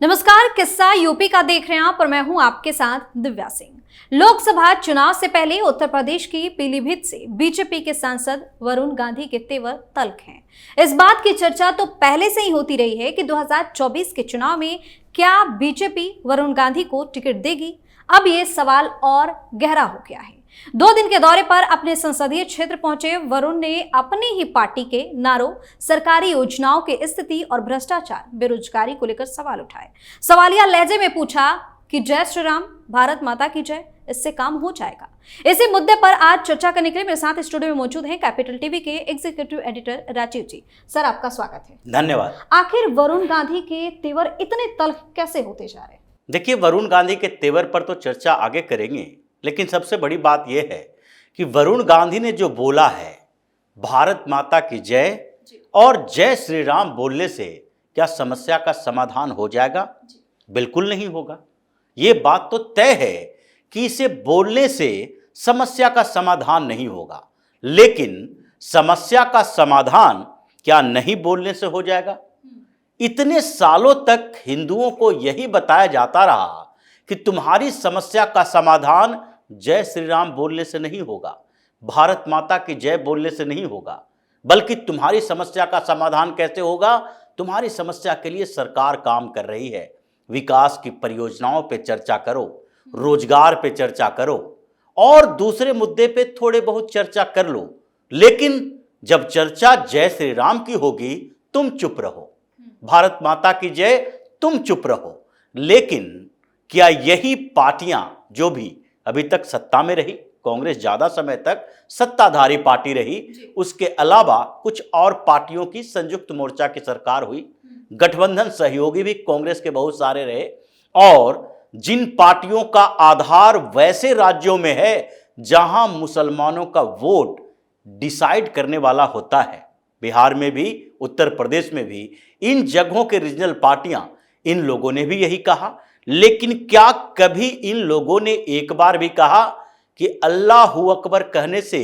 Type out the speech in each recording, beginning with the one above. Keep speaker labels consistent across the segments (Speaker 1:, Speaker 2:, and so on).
Speaker 1: नमस्कार, किस्सा यूपी का देख रहे हैं आप और मैं हूं आपके साथ दिव्या सिंह। लोकसभा चुनाव से पहले उत्तर प्रदेश की पीलीभीत से बीजेपी के सांसद वरुण गांधी के तेवर तल्ख हैं। इस बात की चर्चा तो पहले से ही होती रही है कि 2024 के चुनाव में क्या बीजेपी वरुण गांधी को टिकट देगी। अब ये सवाल और गहरा हो गया है। 2 दिन के दौरे पर अपने संसदीय क्षेत्र पहुंचे वरुण ने अपनी ही पार्टी के नारों, सरकारी योजनाओं की स्थिति और भ्रष्टाचार, बेरोजगारी को लेकर सवाल उठाए। सवालिया लहजे में पूछा कि जय श्री राम, भारत माता की जय, इससे काम हो जाएगा। इसी मुद्दे पर आज चर्चा करने के लिए मेरे साथ स्टूडियो में मौजूद हैं कैपिटल टीवी के एग्जीक्यूटिव एडिटर राजीव जी। सर, आपका स्वागत है।
Speaker 2: धन्यवाद।
Speaker 1: आखिर वरुण गांधी के तेवर इतने तल्ख कैसे होते जा रहे हैं?
Speaker 2: देखिए, वरुण गांधी के तेवर पर तो चर्चा आगे करेंगे, लेकिन सबसे बड़ी बात यह है कि वरुण गांधी ने जो बोला है भारत माता की जय और जय श्री राम बोलने से क्या समस्या का समाधान हो जाएगा? बिल्कुल नहीं होगा। ये बात तो तय है कि इसे बोलने से समस्या का समाधान नहीं होगा, लेकिन समस्या का समाधान क्या नहीं बोलने से हो जाएगा? इतने सालों तक हिंदुओं को यही बताया जाता रहा कि तुम्हारी समस्या का समाधान जय श्री राम बोलने से नहीं होगा, भारत माता की जय बोलने से नहीं होगा, बल्कि तुम्हारी समस्या का समाधान कैसे होगा? तुम्हारी समस्या के लिए सरकार काम कर रही है। विकास की परियोजनाओं पे चर्चा करो, रोजगार पे चर्चा करो और दूसरे मुद्दे पे थोड़े बहुत चर्चा कर लो, लेकिन जब चर्चा जय श्री राम की होगी तुम चुप रहो, भारत माता की जय तुम चुप रहो। लेकिन क्या यही पार्टियां जो भी अभी तक सत्ता में रही, कांग्रेस ज्यादा समय तक सत्ताधारी पार्टी रही, उसके अलावा कुछ और पार्टियों की संयुक्त मोर्चा की सरकार हुई, गठबंधन सहयोगी भी कांग्रेस के बहुत सारे रहे, और जिन पार्टियों का आधार वैसे राज्यों में है जहां मुसलमानों का वोट डिसाइड करने वाला होता है, बिहार में भी, उत्तर प्रदेश में भी, इन जगहों के रीजनल पार्टियां, इन लोगों ने भी यही कहा। लेकिन क्या कभी इन लोगों ने एक बार भी कहा कि अल्लाहू अकबर कहने से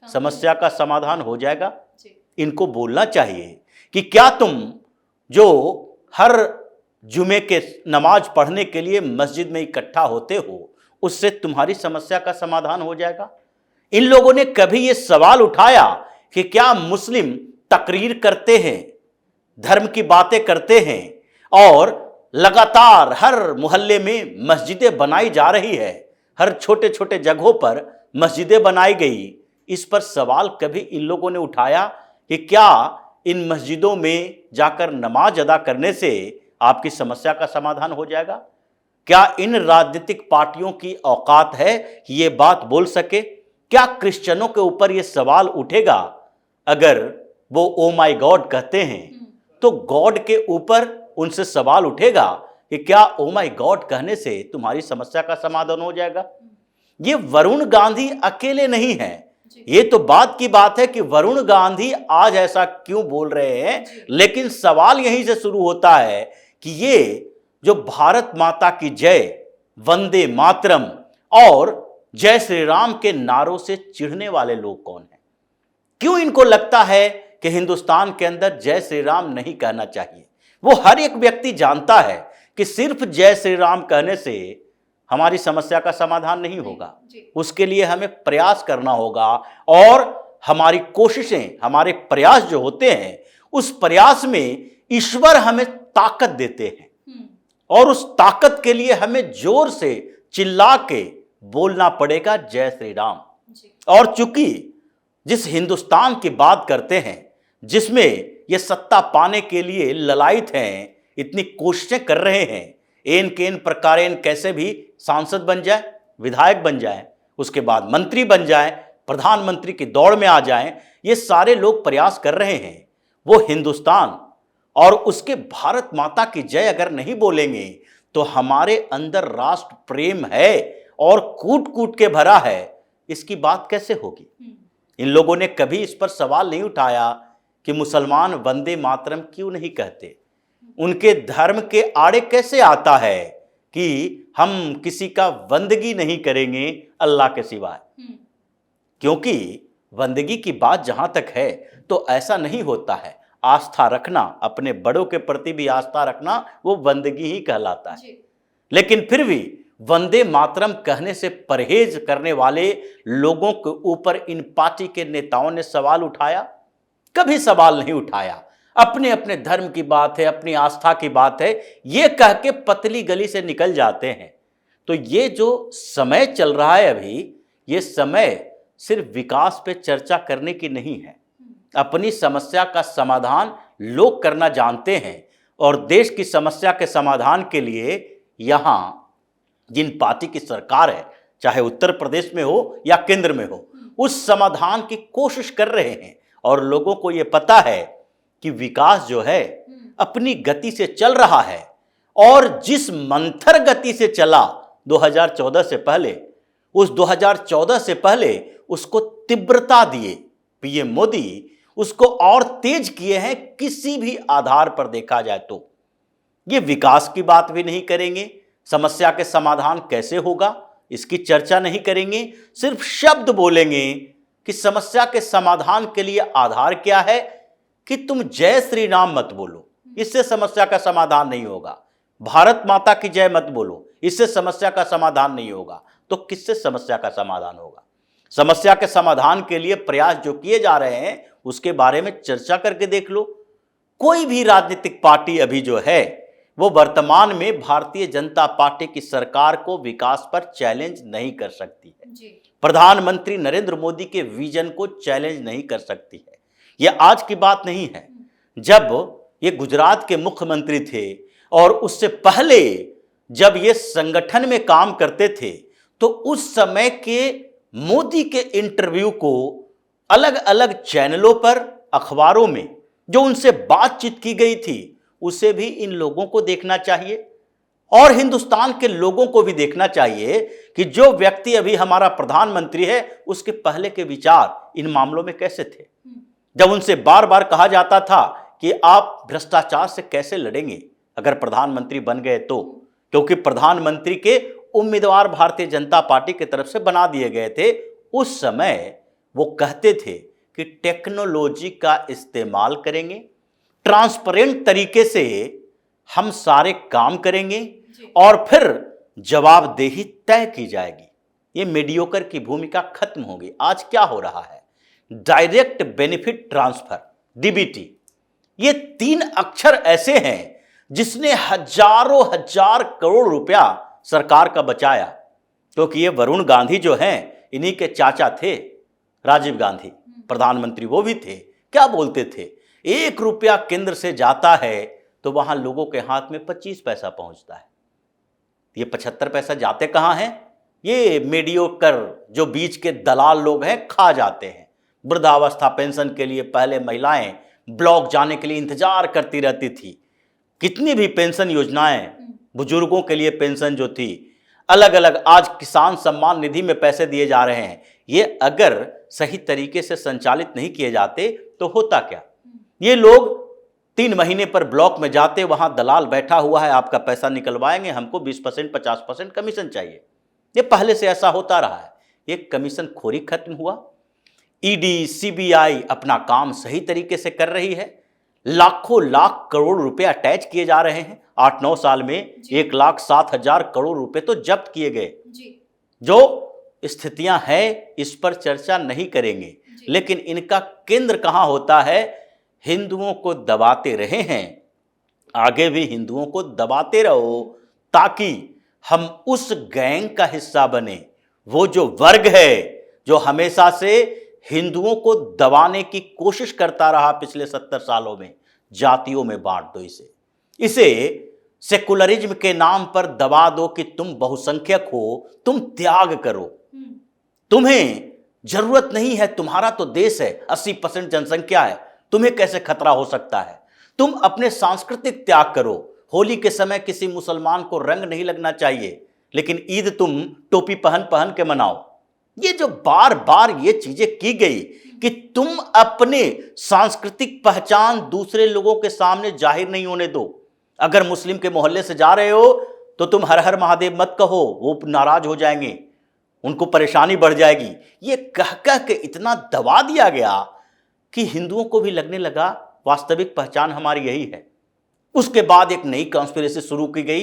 Speaker 2: समस्या का समाधान हो जाएगा? इनको बोलना चाहिए कि क्या तुम जो हर जुमे के नमाज पढ़ने के लिए मस्जिद में इकट्ठा होते हो, उससे तुम्हारी समस्या का समाधान हो जाएगा? इन लोगों ने कभी ये सवाल उठाया कि क्या मुस्लिम तकरीर करते हैं, धर्म की बातें करते हैं और लगातार हर मोहल्ले में मस्जिदें बनाई जा रही है, हर छोटे छोटे जगहों पर मस्जिदें बनाई गई, इस पर सवाल कभी इन लोगों ने उठाया कि क्या इन मस्जिदों में जाकर नमाज अदा करने से आपकी समस्या का समाधान हो जाएगा? क्या इन राजनीतिक पार्टियों की औकात है कि ये बात बोल सके? क्या क्रिश्चियनों के ऊपर ये सवाल उठेगा? अगर वो ओ माई गॉड कहते हैं तो गॉड के ऊपर उनसे सवाल उठेगा कि क्या ओ माई गॉड कहने से तुम्हारी समस्या का समाधान हो जाएगा? ये वरुण गांधी अकेले नहीं है। ये तो बात की बात है कि वरुण गांधी आज ऐसा क्यों बोल रहे हैं, लेकिन सवाल यहीं से शुरू होता है कि ये जो भारत माता की जय, वंदे मातरम और जय श्री राम के नारों से चिढ़ने वाले लोग कौन हैं? क्यों इनको लगता है कि हिंदुस्तान के अंदर जय श्री राम नहीं कहना चाहिए? वो हर एक व्यक्ति जानता है कि सिर्फ जय श्री राम कहने से हमारी समस्या का समाधान नहीं होगा। उसके लिए हमें प्रयास करना होगा और हमारी कोशिशें, हमारे प्रयास जो होते हैं, उस प्रयास में ईश्वर हमें ताकत देते हैं और उस ताकत के लिए हमें जोर से चिल्ला के बोलना पड़ेगा जय श्री राम। और चूंकि जिस हिंदुस्तान की बात करते हैं, जिसमें ये सत्ता पाने के लिए ललायत हैं, इतनी कोशिशें कर रहे हैं, एन केन प्रकारेण कैसे भी सांसद बन जाए, विधायक बन जाए, उसके बाद मंत्री बन जाए, प्रधानमंत्री की दौड़ में आ जाएं, ये सारे लोग प्रयास कर रहे हैं। वो हिंदुस्तान और उसके भारत माता की जय अगर नहीं बोलेंगे तो हमारे अंदर राष्ट्र प्रेम है और कूट कूट के भरा है, इसकी बात कैसे होगी? इन लोगों ने कभी इस पर सवाल नहीं उठाया कि मुसलमान वंदे मातरम क्यों नहीं कहते? उनके धर्म के आड़े कैसे आता है कि हम किसी का वंदगी नहीं करेंगे अल्लाह के सिवाय? क्योंकि वंदगी की बात जहां तक है तो ऐसा नहीं होता है। आस्था रखना, अपने बड़ों के प्रति भी आस्था रखना, वो बंदगी ही कहलाता है। लेकिन फिर भी वंदे मातरम कहने से परहेज करने वाले लोगों के ऊपर इन पार्टी के नेताओं ने सवाल उठाया? कभी सवाल नहीं उठाया। अपने अपने धर्म की बात है, अपनी आस्था की बात है, ये कह के पतली गली से निकल जाते हैं। तो ये जो समय चल रहा है अभी, ये समय सिर्फ विकास पे चर्चा करने की नहीं है। अपनी समस्या का समाधान लोग करना जानते हैं, और देश की समस्या के समाधान के लिए यहाँ जिन पार्टी की सरकार है, चाहे उत्तर प्रदेश में हो या केंद्र में हो, उस समाधान की कोशिश कर रहे हैं। और लोगों को ये पता है कि विकास जो है अपनी गति से चल रहा है, और जिस मंथर गति से चला 2014 से पहले, उस 2014 से पहले उसको तीव्रता दिए पीएम मोदी, उसको और तेज किए हैं। किसी भी आधार पर देखा जाए तो ये विकास की बात भी नहीं करेंगे, समस्या के समाधान कैसे होगा इसकी चर्चा नहीं करेंगे, सिर्फ शब्द बोलेंगे कि समस्या के समाधान के लिए आधार क्या है कि तुम जय श्री राम मत बोलो, इससे समस्या का समाधान नहीं होगा। भारत माता की जय मत बोलो, इससे समस्या का समाधान नहीं होगा। तो किससे समस्या का समाधान होगा? समस्या के समाधान के लिए प्रयास जो किए जा रहे हैं उसके बारे में चर्चा करके देख लो। कोई भी राजनीतिक पार्टी अभी जो है वो वर्तमान में भारतीय जनता पार्टी की सरकार को विकास पर चैलेंज नहीं कर सकती है। प्रधानमंत्री नरेंद्र मोदी के विजन को चैलेंज नहीं कर सकती है। यह आज की बात नहीं है। जब ये गुजरात के मुख्यमंत्री थे और उससे पहले जब ये संगठन में काम करते थे, तो उस समय के मोदी के इंटरव्यू को अलग अलग चैनलों पर, अखबारों में जो उनसे बातचीत की गई थी, उसे भी इन लोगों को देखना चाहिए और हिंदुस्तान के लोगों को भी देखना चाहिए कि जो व्यक्ति अभी हमारा प्रधानमंत्री है उसके पहले के विचार इन मामलों में कैसे थे। जब उनसे बार बार कहा जाता था कि आप भ्रष्टाचार से कैसे लड़ेंगे अगर प्रधानमंत्री बन गए तो, क्योंकि प्रधानमंत्री के उम्मीदवार भारतीय जनता पार्टी की तरफ से बना दिए गए थे, उस समय वो कहते थे कि टेक्नोलॉजी का इस्तेमाल करेंगे, ट्रांसपेरेंट तरीके से हम सारे काम करेंगे और फिर जवाबदेही तय की जाएगी। ये मीडियोकर की भूमिका खत्म होगी। आज क्या हो रहा है? डायरेक्ट बेनिफिट ट्रांसफर, डीबीटी, ये 3 अक्षर ऐसे हैं जिसने हजारों हजार करोड़ रुपया सरकार का बचाया, क्योंकि ये वरुण गांधी जो हैं इन्हीं के चाचा थे, राजीव गांधी प्रधानमंत्री वो भी थे। क्या बोलते थे? 1 रुपया केंद्र से जाता है तो वहां लोगों के हाथ में 25 पैसा पहुंचता है। ये 75 पैसा जाते कहां हैं? ये मीडियोकर जो बीच के दलाल लोग हैं खा जाते हैं। वृद्धावस्था पेंशन के लिए पहले महिलाएं ब्लॉक जाने के लिए इंतजार करती रहती थी। कितनी भी पेंशन योजनाएं, बुजुर्गों के लिए पेंशन जो थी अलग अलग, आज किसान सम्मान निधि में पैसे दिए जा रहे हैं। ये अगर सही तरीके से संचालित नहीं किए जाते तो होता क्या? ये लोग 3 महीने पर ब्लॉक में जाते, वहां दलाल बैठा हुआ है, आपका पैसा निकलवाएंगे, हमको 20% 50% कमीशन चाहिए। ये पहले से ऐसा होता रहा है। ये कमीशन खोरी खत्म हुआ। ईडी, सीबीआई अपना काम सही तरीके से कर रही है। लाखों लाख करोड़ रुपए अटैच किए जा रहे हैं। 8-9 साल में 1,07,000 करोड़ रुपए तो जब्त किए गए। जो स्थितियां हैं इस पर चर्चा नहीं करेंगे, लेकिन इनका केंद्र कहां होता है? हिंदुओं को दबाते रहे हैं, आगे भी हिंदुओं को दबाते रहो ताकि हम उस गैंग का हिस्सा बने। वो जो वर्ग है जो हमेशा से हिंदुओं को दबाने की कोशिश करता रहा पिछले 70 सालों में, जातियों में बांट दो इसे सेकुलरिज्म के नाम पर दबा दो कि तुम बहुसंख्यक हो, तुम त्याग करो, तुम्हें जरूरत नहीं है, तुम्हारा तो देश है, 80% जनसंख्या है, तुम्हें कैसे खतरा हो सकता है? तुम अपने सांस्कृतिक त्याग करो। होली के समय किसी मुसलमान को रंग नहीं लगना चाहिए, लेकिन ईद तुम टोपी पहन पहन के मनाओ। ये जो बार बार ये चीजें की गई कि तुम अपने सांस्कृतिक पहचान दूसरे लोगों के सामने जाहिर नहीं होने दो। अगर मुस्लिम के मोहल्ले से जा रहे हो तो तुम हर हर महादेव मत कहो, वो नाराज हो जाएंगे, उनको परेशानी बढ़ जाएगी। ये कह कह के इतना दबा दिया गया कि हिंदुओं को भी लगने लगा वास्तविक पहचान हमारी यही है। उसके बाद एक नई कॉन्स्पिरेसी शुरू की गई,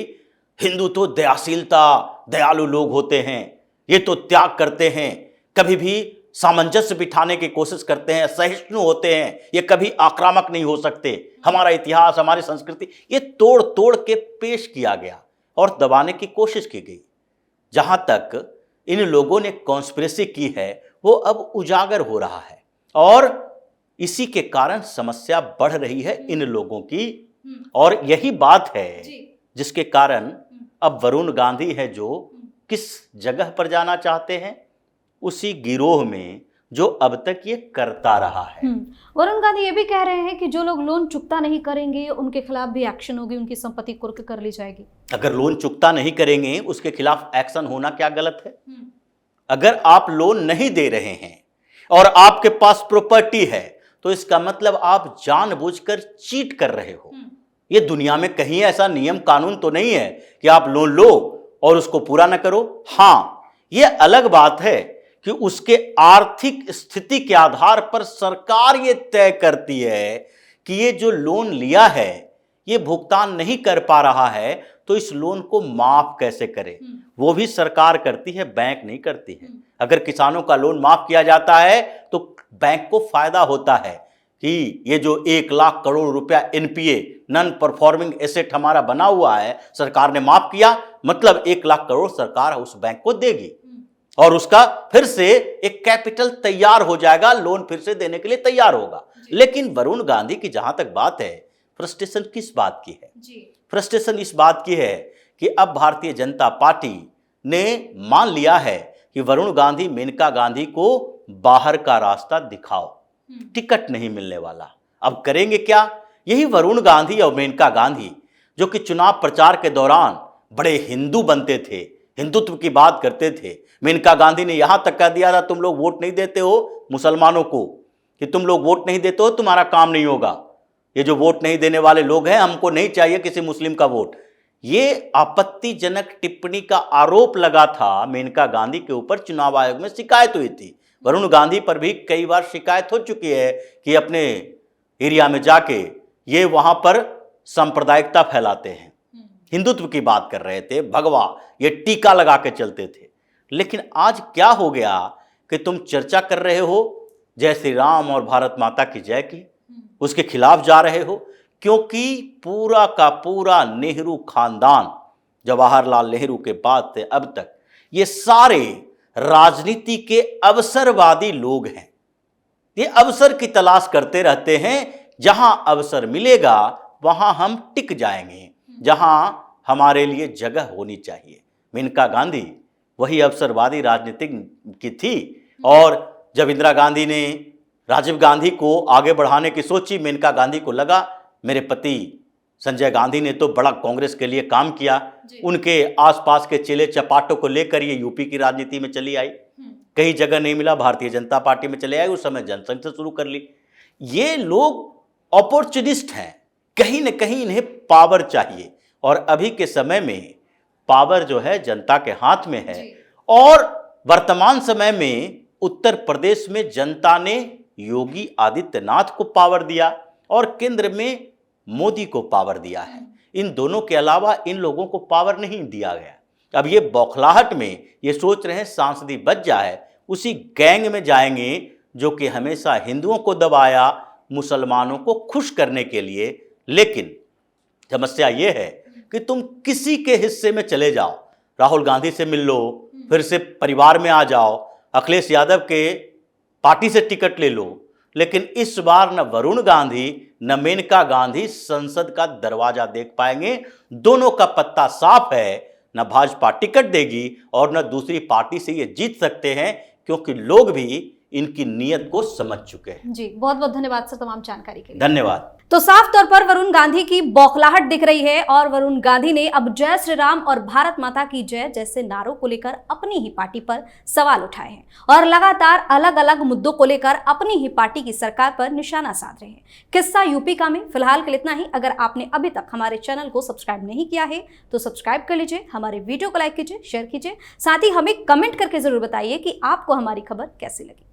Speaker 2: हिंदू तो दयाशीलता, दयालु लोग होते हैं, ये तो त्याग करते हैं, कभी भी सामंजस्य बिठाने की कोशिश करते हैं, सहिष्णु होते हैं, ये कभी आक्रामक नहीं हो सकते, हमारा इतिहास, हमारी संस्कृति, ये तोड़ तोड़ के पेश किया गया और दबाने की कोशिश की गई। जहां तक इन लोगों ने कॉन्स्पिरेसी की है वो अब उजागर हो रहा है और इसी के कारण समस्या बढ़ रही है इन लोगों की। और यही बात है जिसके कारण अब वरुण गांधी है जो किस जगह पर जाना चाहते हैं, उसी गिरोह में जो अब तक ये करता रहा है।
Speaker 1: वरुण गांधी ये भी कह रहे हैं कि जो लोग लोन चुकता नहीं करेंगे उनके खिलाफ भी एक्शन होगी, उनकी संपत्ति कुर्क कर ली जाएगी।
Speaker 2: अगर लोन चुकता नहीं करेंगे उसके खिलाफ एक्शन होना क्या गलत है? अगर आप लोन नहीं दे रहे हैं और आपके पास प्रॉपर्टी है तो इसका मतलब आप जानबूझकर चीट कर रहे हो। ये दुनिया में कहीं ऐसा नियम कानून तो नहीं है कि आप लोन लो और उसको पूरा ना करो। हाँ, ये अलग बात है कि उसके आर्थिक स्थिति के आधार पर सरकार ये तय करती है कि ये जो लोन लिया है ये भुगतान नहीं कर पा रहा है तो इस लोन को माफ कैसे करे, वो भी सरकार करती है, बैंक नहीं करती है। अगर किसानों का लोन माफ किया जाता है तो बैंक को फायदा होता है कि ये जो 1 लाख करोड़ रुपया एनपीए, नॉन परफॉर्मिंग एसेट हमारा बना हुआ है, सरकार ने माफ किया, मतलब 1 लाख करोड़ सरकार उस बैंक को देगी और उसका फिर से एक कैपिटल तैयार हो जाएगा, लोन फिर से देने के लिए तैयार होगा। लेकिन वरुण गांधी की जहां तक बात है, फ्रस्ट्रेशन किस बात की है? फ्रस्ट्रेशन इस बात की है कि अब भारतीय जनता पार्टी ने मान लिया है कि वरुण गांधी, मेनका गांधी को बाहर का रास्ता दिखाओ, टिकट नहीं मिलने वाला। अब करेंगे क्या? यही वरुण गांधी और मेनका गांधी जो कि चुनाव प्रचार के दौरान बड़े हिंदू बनते थे, हिंदुत्व की बात करते थे। मेनका गांधी ने यहां तक कह दिया था, तुम लोग वोट नहीं देते हो मुसलमानों को, कि तुम लोग वोट नहीं देते हो, तुम्हारा काम नहीं होगा। ये जो वोट नहीं देने वाले लोग हैं, हमको नहीं चाहिए किसी मुस्लिम का वोट। ये आपत्तिजनक टिप्पणी का आरोप लगा था मेनका गांधी के ऊपर, चुनाव आयोग में शिकायत हुई थी। वरुण गांधी पर भी कई बार शिकायत हो चुकी है कि अपने एरिया में जाके ये वहां पर सांप्रदायिकता फैलाते हैं, हिंदुत्व की बात कर रहे थे, भगवा ये टीका लगा के चलते थे। लेकिन आज क्या हो गया कि तुम चर्चा कर रहे हो जय श्री राम और भारत माता की जय की, उसके खिलाफ जा रहे हो, क्योंकि पूरा का पूरा नेहरू खानदान, जवाहरलाल नेहरू के बाद से अब तक ये सारे राजनीति के अवसरवादी लोग हैं। ये अवसर की तलाश करते रहते हैं, जहां अवसर मिलेगा वहां हम टिक जाएंगे, जहां हमारे लिए जगह होनी चाहिए। मेनका गांधी वही अवसरवादी राजनीति की थी और जब इंदिरा गांधी ने राजीव गांधी को आगे बढ़ाने की सोची, मेनका गांधी को लगा मेरे पति संजय गांधी ने तो बड़ा कांग्रेस के लिए काम किया, उनके आसपास के चेले चपाटों को लेकर ये यूपी की राजनीति में चली आई। कहीं जगह नहीं मिला, भारतीय जनता पार्टी में चले आई, उस समय जनसंघ से शुरू कर ली। ये लोग अपॉर्चुनिस्ट हैं, कहीं न कहीं इन्हें पावर चाहिए और अभी के समय में पावर जो है जनता के हाथ में है। और वर्तमान समय में उत्तर प्रदेश में जनता ने योगी आदित्यनाथ को पावर दिया और केंद्र में मोदी को पावर दिया है। इन दोनों के अलावा इन लोगों को पावर नहीं दिया गया। अब ये बौखलाहट में ये सोच रहे हैं सांसदी बच जाए, उसी गैंग में जाएंगे जो कि हमेशा हिंदुओं को दबाया, मुसलमानों को खुश करने के लिए। लेकिन समस्या ये है कि तुम किसी के हिस्से में चले जाओ, राहुल गांधी से मिल लो, फिर से परिवार में आ जाओ, अखिलेश यादव के पार्टी से टिकट ले लो, लेकिन इस बार न वरुण गांधी न मेनका गांधी संसद का दरवाजा देख पाएंगे। दोनों का पत्ता साफ है, न भाजपा टिकट देगी और न दूसरी पार्टी से ये जीत सकते हैं, क्योंकि लोग भी इनकी नीयत को समझ चुके हैं।
Speaker 1: जी, बहुत बहुत धन्यवाद सर तमाम जानकारी के लिए।
Speaker 2: धन्यवाद।
Speaker 1: तो साफ तौर पर वरुण गांधी की बौखलाहट दिख रही है और वरुण गांधी ने अब जय श्री राम और भारत माता की जय जैसे नारों को लेकर अपनी ही पार्टी पर सवाल उठाए हैं और लगातार अलग अलग मुद्दों को लेकर अपनी ही पार्टी की सरकार पर निशाना साध रहे हैं। किस्सा यूपी का में फिलहाल के लिए इतना ही। अगर आपने अभी तक हमारे चैनल को सब्सक्राइब नहीं किया है तो सब्सक्राइब कर लीजिए, हमारे वीडियो को लाइक कीजिए, शेयर कीजिए, साथ ही हमें कमेंट करके जरूर बताइए कि आपको हमारी खबर कैसी लगी।